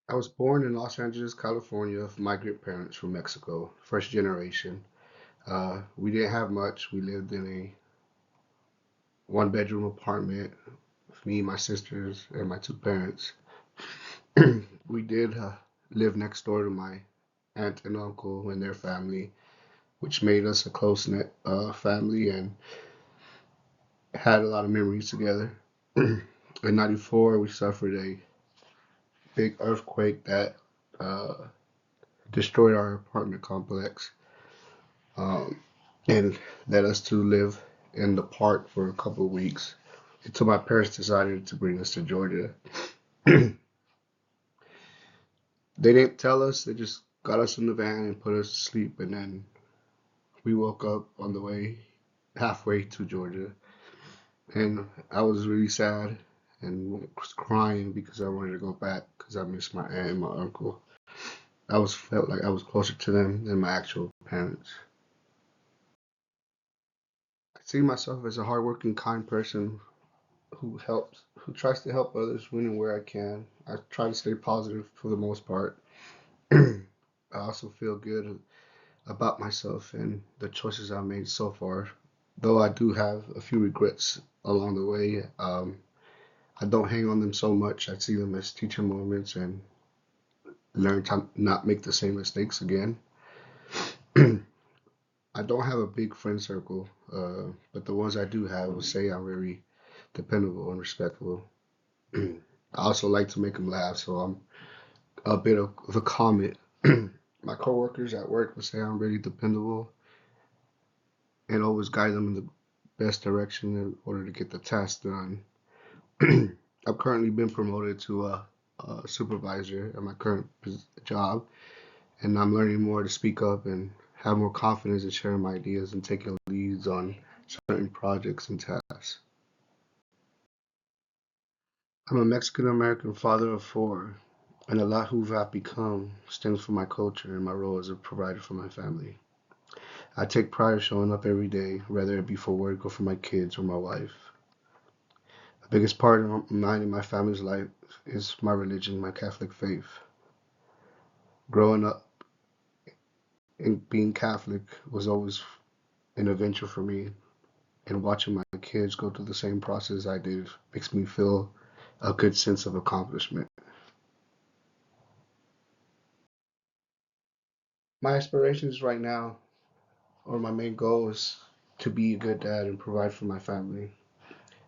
I was born in Los Angeles, California, of migrant parents from Mexico, first generation. We didn't have much. We lived in a one-bedroom apartment with me, my sisters, and my two parents. We did live next door to my aunt and uncle and their family, which made us a close-knit family and had a lot of memories together. In '94, we suffered a big earthquake that uh, destroyed our apartment complex, um, and led us to live in the park for a couple of weeks until my parents decided to bring us to Georgia. They didn't tell us, they just got us in the van and put us to sleep, and then we woke up on the way halfway to Georgia. And I was really sad and was crying because I wanted to go back because I missed my aunt and my uncle. I was felt like I was closer to them than my actual parents. I see myself as a hardworking, kind person who tries to help others when and where I can. I try to stay positive for the most part. I also feel good about myself and the choices I've made so far. Though I do have a few regrets along the way, I don't hang on them so much. I see them as teaching moments and learn to not make the same mistakes again. I don't have a big friend circle, but the ones I do have will say I'm very dependable and respectful. I also like to make them laugh, so I'm a bit of a comet. My coworkers at work would say I'm really dependable and always guide them in the best direction in order to get the task done. I've currently been promoted to a supervisor at my current job, and I'm learning more to speak up and have more confidence in sharing my ideas and taking leads on certain projects and tasks. I'm a Mexican American father of four, and a lot who I've become stems from my culture and my role as a provider for my family. I take pride in showing up every day, whether it be for work or for my kids or my wife. The biggest part of mine and my family's life is my religion, my Catholic faith. Growing up and being Catholic was always an adventure for me, and watching my kids go through the same process I did makes me feel a good sense of accomplishment. My aspirations right now, or my main goal, is to be a good dad and provide for my family.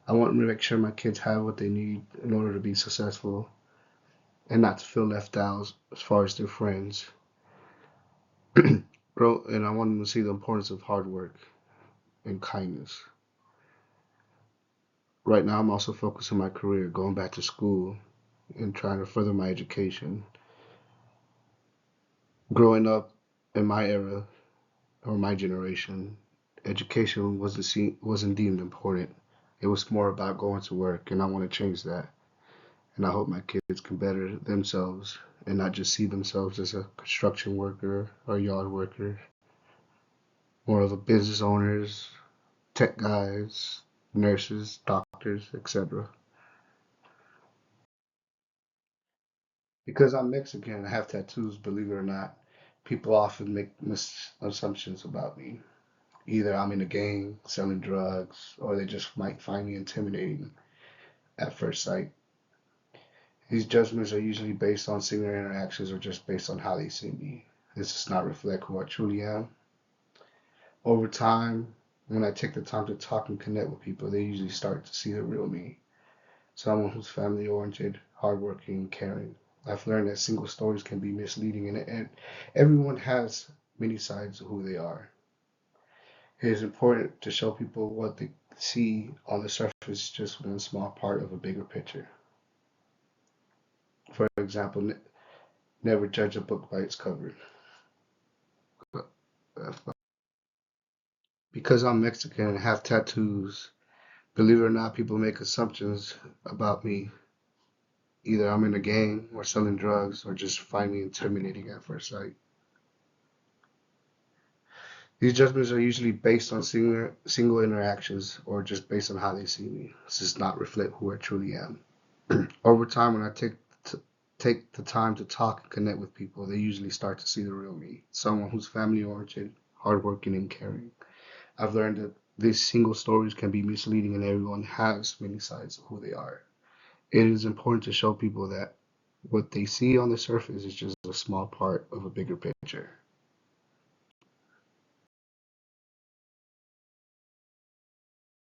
I want to make sure my kids have what they need in order to be successful and not to feel left out as far as their friends. And I want them to see the importance of hard work and kindness. Right now, I'm also focused on my career, going back to school and trying to further my education. Growing up in my era or my generation, education wasn't deemed important. It was more about going to work, and I want to change that. And I hope my kids can better themselves and not just see themselves as a construction worker or yard worker, more of a business owners, tech guys, nurses, doctors, etc. Because I'm Mexican and I have tattoos, believe it or not, people often make assumptions about me. Either I'm in a gang selling drugs, or they just might find me intimidating at first sight. These judgments are usually based on singular interactions or just based on how they see me. This does not reflect who I truly am. Over time, when I take the time to talk and connect with people, they usually start to see the real me. Someone who's family oriented, hardworking, caring. I've learned that single stories can be misleading and everyone has many sides of who they are. It is important to show people what they see on the surface, just one small part of a bigger picture. For example, never judge a book by its cover. Because I'm Mexican and have tattoos, believe it or not, people make assumptions about me. Either I'm in a gang or selling drugs or just find me intimidating at first sight. These judgments are usually based on single interactions or just based on how they see me. This does not reflect who I truly am. Over time, when I take take the time to talk and connect with people, they usually start to see the real me. Someone who's family oriented, hardworking, and caring. I've learned that these single stories can be misleading and everyone has many sides of who they are. It is important to show people that what they see on the surface is just a small part of a bigger picture.